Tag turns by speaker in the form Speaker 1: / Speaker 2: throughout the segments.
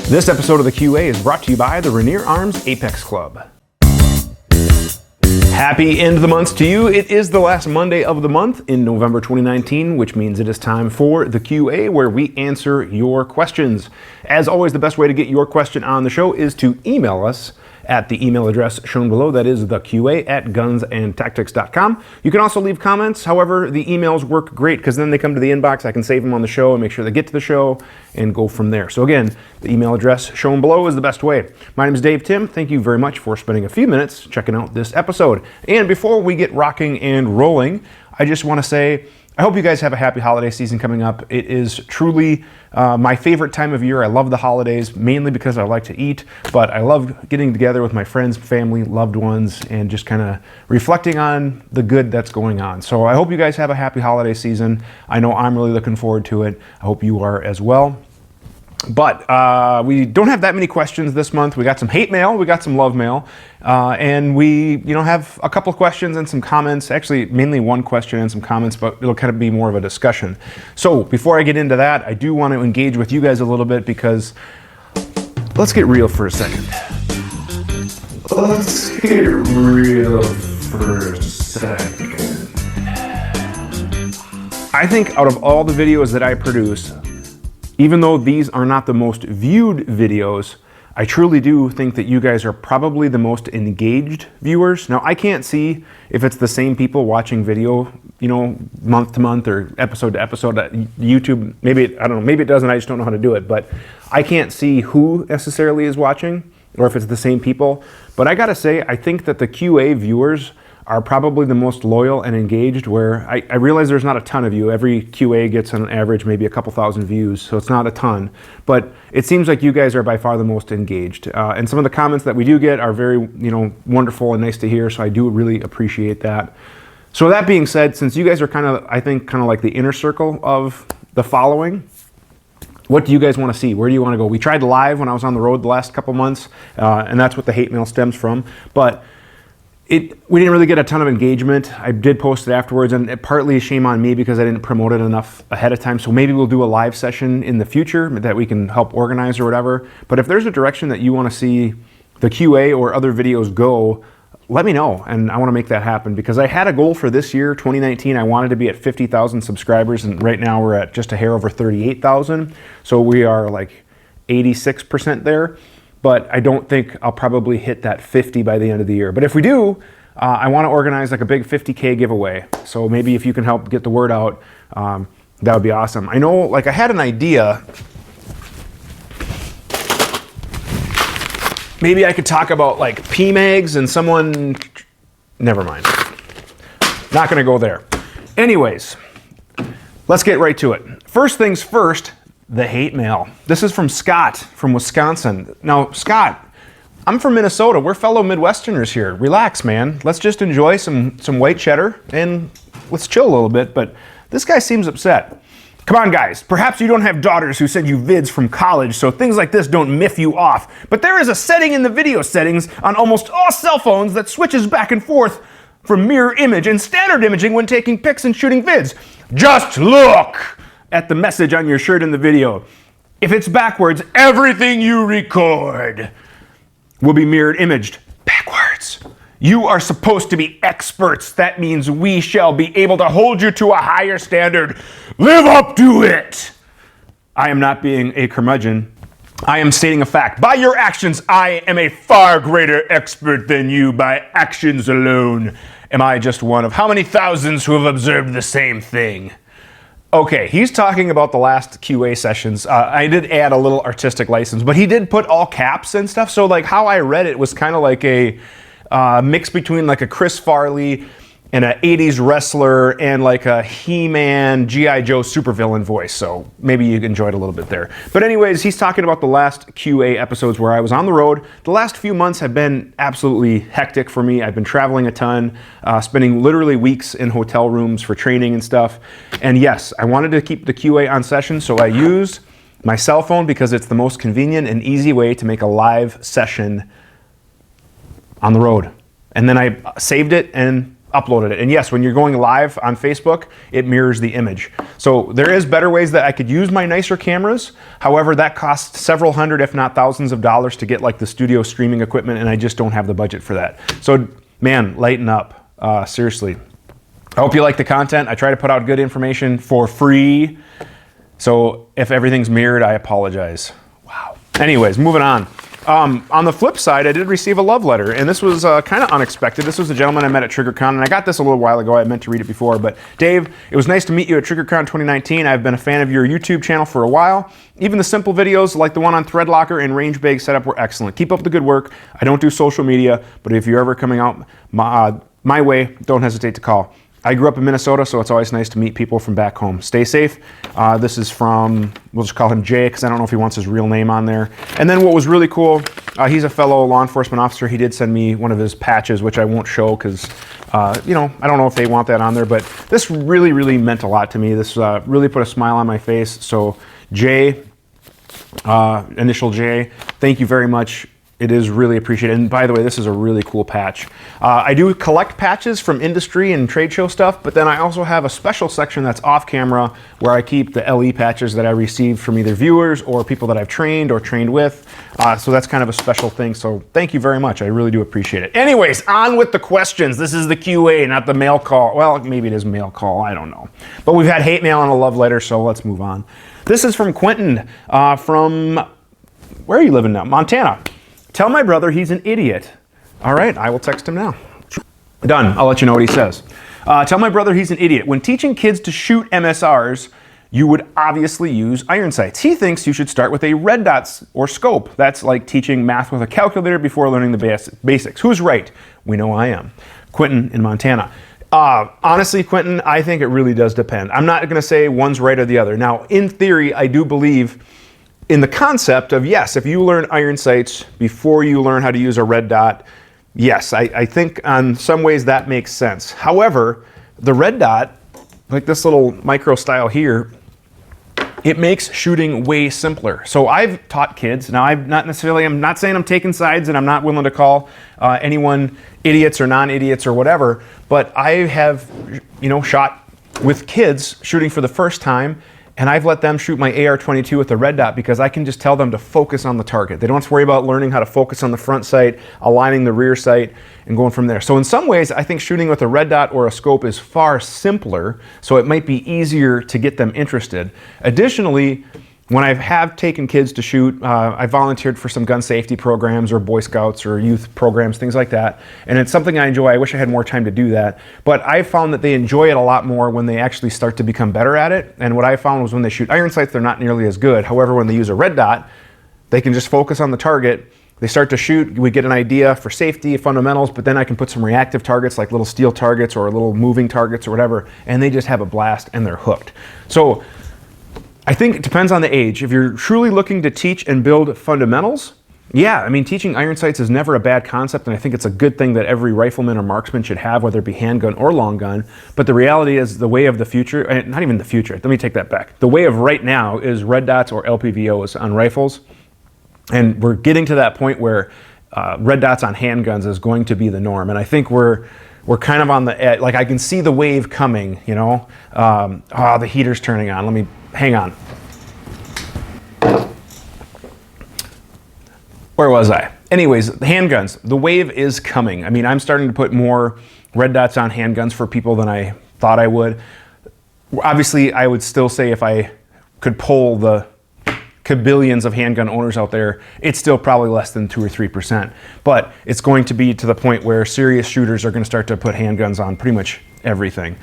Speaker 1: This episode of the QA is brought to you by the Rainier Arms Apex Club. Happy end of the month to you. It is the last Monday of the month in November 2019, which means it is time for the QA, where we answer your questions. As always, the best way to get your question on the show is to email us at the email address shown below. That is theqa@gunsandtactics.com. You can also leave comments. However, the emails work great because then they come to the inbox. I can save them on the show and make sure they get to the show and go from there. So again, the email address shown below is the best way. My name is Dave Tim. Thank you very much for spending a few minutes checking out this episode. And before we get rocking and rolling, I just want to say, I hope you guys have a happy holiday season coming up. It is truly my favorite time of year. I love the holidays, mainly because I like to eat, but I love getting together with my friends, family, loved ones, and just kind of reflecting on the good that's going on. So I hope you guys have a happy holiday season. I know I'm really looking forward to it. I hope you are as well. But we don't have that many questions this month. We got some hate mail, we got some love mail, and we have a couple of questions and some comments. Actually, mainly one question and some comments, but it'll kind of be more of a discussion. So before I get into that, I do want to engage with you guys a little bit because let's get real for a second. Let's get real for a second. I think out of all the videos that I produce, even though these are not the most viewed videos, I truly do think that you guys are probably the most engaged viewers. Now, I can't see if it's the same people watching video, month to month or episode to episode at YouTube. Maybe, I don't know, maybe it doesn't, I just don't know how to do it. But I can't see who necessarily is watching or if it's the same people. But I gotta say, I think that the QA viewers are probably the most loyal and engaged, where I realize there's not a ton of you. Every QA gets on average maybe a couple thousand views, so it's not a ton. But it seems like you guys are by far the most engaged. And some of the comments that we do get are very wonderful and nice to hear, so I do really appreciate that. So that being said, since you guys are kind of like the inner circle of the following, what do you guys want to see? Where do you want to go? We tried live when I was on the road the last couple months, and that's what the hate mail stems from. But we didn't really get a ton of engagement. I did post it afterwards, and partly shame on me because I didn't promote it enough ahead of time. So maybe we'll do a live session in the future that we can help organize or whatever. But if there's a direction that you want to see the QA or other videos go, let me know, and I want to make that happen because I had a goal for this year, 2019. I wanted to be at 50,000 subscribers, and right now we're at just a hair over 38,000. So we are like 86% there. But I don't think I'll probably hit that 50 by the end of the year. But if we do, I want to organize like a big 50K giveaway. So maybe if you can help get the word out, that would be awesome. I know, I had an idea. Maybe I could talk about PMags and someone, never mind. Not gonna go there. Anyways, let's get right to it. First things first, the hate mail. This is from Scott from Wisconsin. Now, Scott, I'm from Minnesota. We're fellow Midwesterners here. Relax, man. Let's just enjoy some white cheddar and let's chill a little bit. But this guy seems upset. Come on, guys. Perhaps you don't have daughters who send you vids from college, so things like this don't miff you off. But there is a setting in the video settings on almost all cell phones that switches back and forth from mirror image and standard imaging when taking pics and shooting vids. Just look at the message on your shirt in the video. If it's backwards, everything you record will be mirrored imaged backwards. You are supposed to be experts. That means we shall be able to hold you to a higher standard. Live up to it. I am not being a curmudgeon. I am stating a fact. By your actions, I am a far greater expert than you. By actions alone, am I just one of how many thousands who have observed the same thing? Okay, he's talking about the last QA sessions. I did add a little artistic license, but he did put all caps and stuff. So how I read it was kind of like a mix between a Chris Farley and an 80s wrestler and a He-Man, G.I. Joe supervillain voice. So maybe you enjoyed a little bit there. But anyways, he's talking about the last QA episodes where I was on the road. The last few months have been absolutely hectic for me. I've been traveling a ton, spending literally weeks in hotel rooms for training and stuff. And yes, I wanted to keep the QA on session, so I used my cell phone because it's the most convenient and easy way to make a live session on the road. And then I saved it and uploaded it. And yes, when you're going live on Facebook, it mirrors the image. So there is better ways that I could use my nicer cameras. However, that costs several hundred, if not thousands of dollars to get like the studio streaming equipment, and I just don't have the budget for that. So man, lighten up, seriously. I hope you like the content. I try to put out good information for free. So if everything's mirrored, I apologize. Wow. Anyways, moving on. On the flip side, I did receive a love letter, and this was kind of unexpected. This was a gentleman I met at TriggerCon, and I got this a little while ago. I meant to read it before, but Dave, it was nice to meet you at TriggerCon 2019. I've been a fan of your YouTube channel for a while. Even the simple videos like the one on thread locker and range bag setup were excellent. Keep up the good work. I don't do social media, but if you're ever coming out my way, don't hesitate to call. I grew up in Minnesota, so it's always nice to meet people from back home. Stay safe. This is from, we'll just call him Jay, because I don't know if he wants his real name on there. And then what was really cool, he's a fellow law enforcement officer. He did send me one of his patches, which I won't show because, you know, I don't know if they want that on there, but this really, really meant a lot to me. This really put a smile on my face. So Jay, initial J, thank you very much. It is really appreciated. And by the way, this is a really cool patch. I do collect patches from industry and trade show stuff, but then I also have a special section that's off camera where I keep the LE patches that I received from either viewers or people that I've trained or trained with. So that's kind of a special thing. So thank you very much. I really do appreciate it. Anyways, on with the questions. This is the QA, not the mail call. Well, maybe it is mail call. I don't know. But we've had hate mail and a love letter, so let's move on. This is from Quentin from, where are you living now? Montana. Tell my brother he's an idiot. All right, I will text him now. Done. I'll let you know what he says. Tell my brother he's an idiot. When teaching kids to shoot MSRs, you would obviously use iron sights. He thinks you should start with a red dot or scope. That's like teaching math with a calculator before learning the basics. Who's right? We know I am. Quentin in Montana. Honestly, Quentin, I think it really does depend. I'm not going to say one's right or the other. Now, in theory, I do believe in the concept of, yes, if you learn iron sights before you learn how to use a red dot, yes, I think on some ways that makes sense. However, the red dot, like this little micro style here, it makes shooting way simpler. So I've taught kids, now I'm not saying I'm taking sides, and I'm not willing to call anyone idiots or non-idiots or whatever, but I have, you know, shot with kids shooting for the first time, and I've let them shoot my AR-22 with the red dot because I can just tell them to focus on the target. They don't have to worry about learning how to focus on the front sight, aligning the rear sight, and going from there. So in some ways, I think shooting with a red dot or a scope is far simpler, so it might be easier to get them interested. Additionally, when I have taken kids to shoot, I volunteered for some gun safety programs or Boy Scouts or youth programs, things like that. And it's something I enjoy. I wish I had more time to do that. But I found that they enjoy it a lot more when they actually start to become better at it. And what I found was when they shoot iron sights, they're not nearly as good. However, when they use a red dot, they can just focus on the target. They start to shoot, we get an idea for safety, fundamentals, but then I can put some reactive targets like little steel targets or little moving targets or whatever, and they just have a blast and they're hooked. So I think it depends on the age. If you're truly looking to teach and build fundamentals, yeah, I mean, teaching iron sights is never a bad concept, and I think it's a good thing that every rifleman or marksman should have, whether it be handgun or long gun. But the reality is the way of the future, not even the future, let me take that back. The way of right now is red dots or LPVOs on rifles, and we're getting to that point where red dots on handguns is going to be the norm, and I think we're kind of on the edge. Like, I can see the wave coming, you know. The heater's turning on. Let me, hang on. Where was I? Anyways, handguns, the wave is coming. I mean, I'm starting to put more red dots on handguns for people than I thought I would. Obviously, I would still say if I could poll the kabillions of handgun owners out there, it's still probably less than 2 or 3%. But it's going to be to the point where serious shooters are going to start to put handguns on pretty much everything.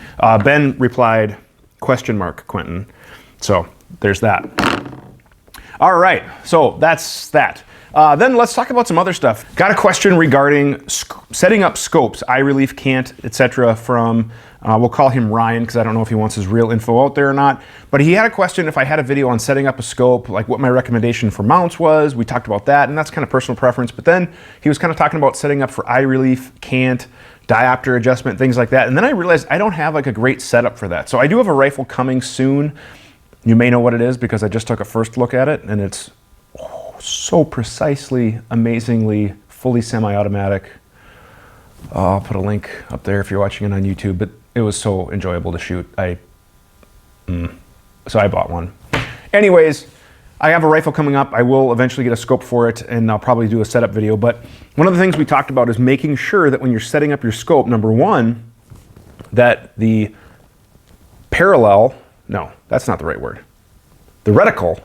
Speaker 1: Ben replied, ? Quentin. So there's that. All right, so that's that. Then let's talk about some other stuff. Got a question regarding setting up scopes, eye relief, cant, etc. from, we'll call him Ryan, because I don't know if he wants his real info out there or not. But he had a question if I had a video on setting up a scope, like what my recommendation for mounts was. We talked about that, and that's kind of personal preference. But then he was kind of talking about setting up for eye relief, cant, diopter adjustment, things like that. And then I realized I don't have like a great setup for that. So I do have a rifle coming soon. You may know what it is because I just took a first look at it, and it's so precisely, amazingly, fully semi-automatic. I'll put a link up there if you're watching it on YouTube, but it was so enjoyable to shoot. So I bought one. Anyways, I have a rifle coming up. I will eventually get a scope for it, and I'll probably do a setup video. But one of the things we talked about is making sure that when you're setting up your scope, number one, that the parallel, no, that's not the right word. The reticle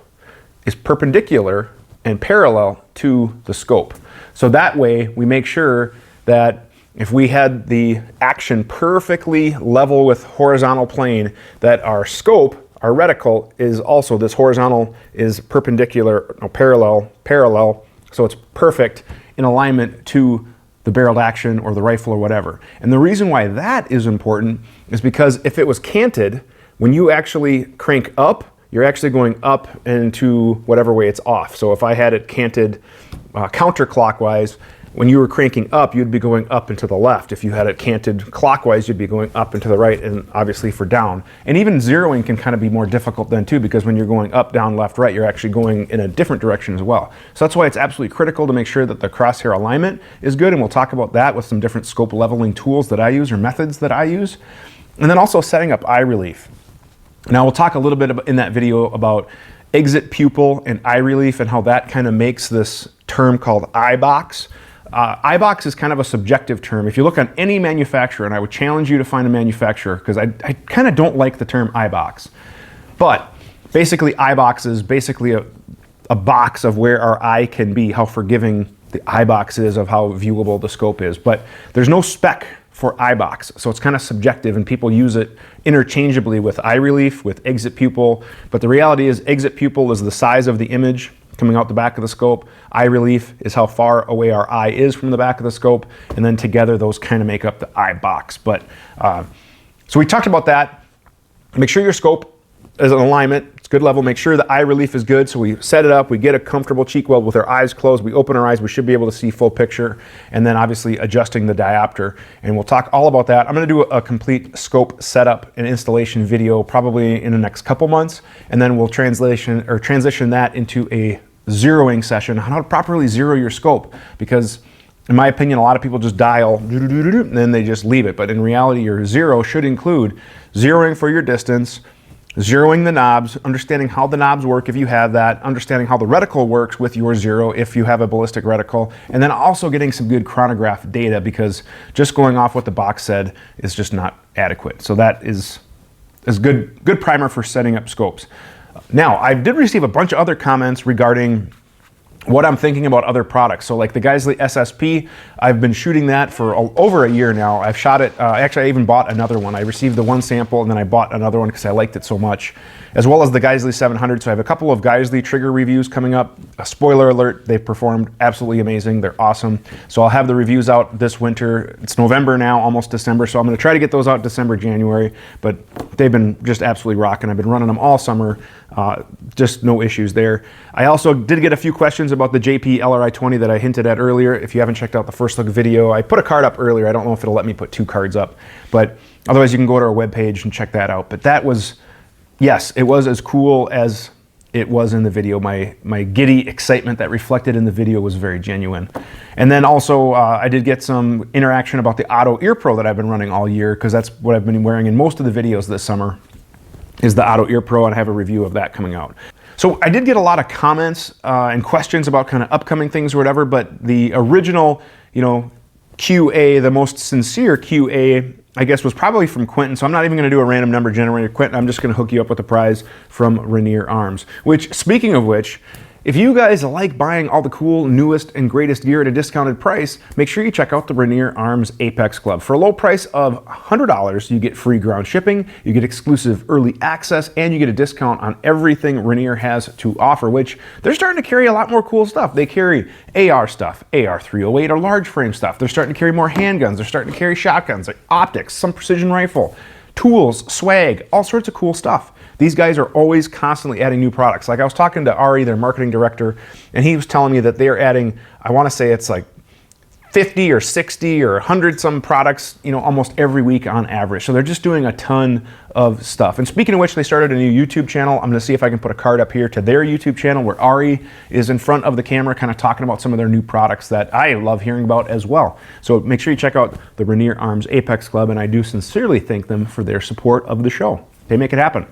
Speaker 1: is perpendicular and parallel to the scope. So that way we make sure that if we had the action perfectly level with horizontal plane, that our scope, our reticle, is also, this horizontal is perpendicular, no, parallel, so it's perfect in alignment to the barreled action or the rifle or whatever. And the reason why that is important is because if it was canted, when you actually crank up, you're actually going up into whatever way it's off. So if I had it canted counterclockwise, when you were cranking up, you'd be going up and to the left. If you had it canted clockwise, you'd be going up and to the right, and obviously for down. And even zeroing can kind of be more difficult then too, because when you're going up, down, left, right, you're actually going in a different direction as well. So that's why it's absolutely critical to make sure that the crosshair alignment is good, and we'll talk about that with some different scope leveling tools that I use or methods that I use. And then also setting up eye relief. Now we'll talk a little bit in that video about exit pupil and eye relief and how that kind of makes this term called eye box. Eye box is kind of a subjective term. If you look on any manufacturer, and I would challenge you to find a manufacturer, because I kind of don't like the term eye box. But basically eye box is basically a box of where our eye can be, how forgiving the eye box is of how viewable the scope is. But there's no spec for eye box, so it's kind of subjective, and people use it interchangeably with eye relief, with exit pupil. But the reality is exit pupil is the size of the image coming out the back of the scope. Eye relief is how far away our eye is from the back of the scope, and then together those kind of make up the eye box. But so we talked about that. Make sure your scope is in alignment, it's good level. Make sure the eye relief is good. So we set it up, we get a comfortable cheek weld with our eyes closed, we open our eyes, we should be able to see full picture, and then obviously adjusting the diopter. And we'll talk all about that. I'm gonna do a complete scope setup and installation video probably in the next couple months, and then we'll transition that into a zeroing session on how to properly zero your scope, because in my opinion, a lot of people just dial and then they just leave it. But in reality, your zero should include zeroing for your distance, zeroing the knobs, understanding how the knobs work if you have that, understanding how the reticle works with your zero if you have a ballistic reticle, and then also getting some good chronograph data, because just going off what the box said is just not adequate. So that is good primer for setting up scopes. Now, I did receive a bunch of other comments regarding what I'm thinking about other products. So like the Geissele SSP, I've been shooting that for over a year now. I've shot it, actually I even bought another one. I received the one sample and then I bought another one because I liked it so much. As well as the Geissele 700. So I have a couple of Geissele trigger reviews coming up. A spoiler alert, they've performed absolutely amazing. They're awesome. So I'll have the reviews out this winter. It's November now, almost December. So I'm gonna try to get those out December, January, but they've been just absolutely rocking. I've been running them all summer. Just no issues there. I also did get a few questions about the JP LRI-20 that I hinted at earlier. If you haven't checked out the first look video, I put a card up earlier. I don't know if it'll let me put 2 cards up, but otherwise you can go to our webpage and check that out. But that was, yes, it was as cool as it was in the video. My giddy excitement that reflected in the video was very genuine. And then also I did get some interaction about the Otto Ear Pro that I've been running all year, because that's what I've been wearing in most of the videos this summer, is the Otto Ear Pro, and I have a review of that coming out. So I did get a lot of comments and questions about kind of upcoming things or whatever, but the original, QA, the most sincere QA, I guess, was probably from Quentin. So I'm not even going to do a random number generator. Quentin, I'm just going to hook you up with a prize from Rainier Arms. Which, speaking of which, if you guys like buying all the cool, newest, and greatest gear at a discounted price, make sure you check out the Rainier Arms Apex Club. For a low price of $100, you get free ground shipping, you get exclusive early access, and you get a discount on everything Rainier has to offer, which they're starting to carry a lot more cool stuff. They carry AR stuff, AR-308 or large frame stuff. They're starting to carry more handguns. They're starting to carry shotguns, like optics, some precision rifle, tools, swag, all sorts of cool stuff. These guys are always constantly adding new products. Like I was talking to Ari, their marketing director, and he was telling me that they are adding, I want to say it's like 50 or 60 or 100 some products, you know, almost every week on average. So they're just doing a ton of stuff. And speaking of which, they started a new YouTube channel. I'm going to see if I can put a card up here to their YouTube channel where Ari is in front of the camera kind of talking about some of their new products that I love hearing about as well. So make sure you check out the Rainier Arms Apex Club, and I do sincerely thank them for their support of the show. They make it happen.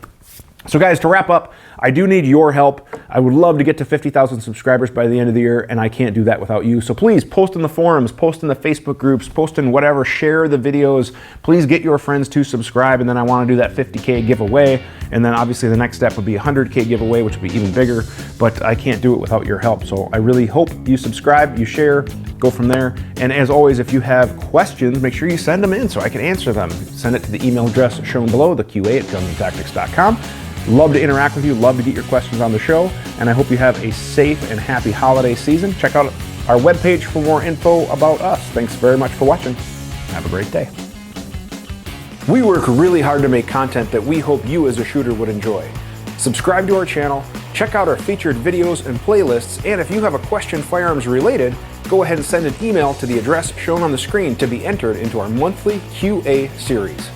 Speaker 1: So guys, to wrap up, I do need your help. I would love to get to 50,000 subscribers by the end of the year, and I can't do that without you. So please post in the forums, post in the Facebook groups, post in whatever, share the videos. Please get your friends to subscribe, and then I want to do that 50K giveaway. And then obviously the next step would be a 100K giveaway, which would be even bigger, but I can't do it without your help. So I really hope you subscribe, you share, go from there. And as always, if you have questions, make sure you send them in so I can answer them. Send it to the email address shown below, the QA@gunsandtactics.com. Love to interact with you, love to get your questions on the show, and I hope you have a safe and happy holiday season. Check out our webpage for more info about us. Thanks very much for watching. Have a great day. We work really hard to make content that we hope you as a shooter would enjoy. Subscribe to our channel, check out our featured videos and playlists, and if you have a question firearms related, go ahead and send an email to the address shown on the screen to be entered into our monthly QA series.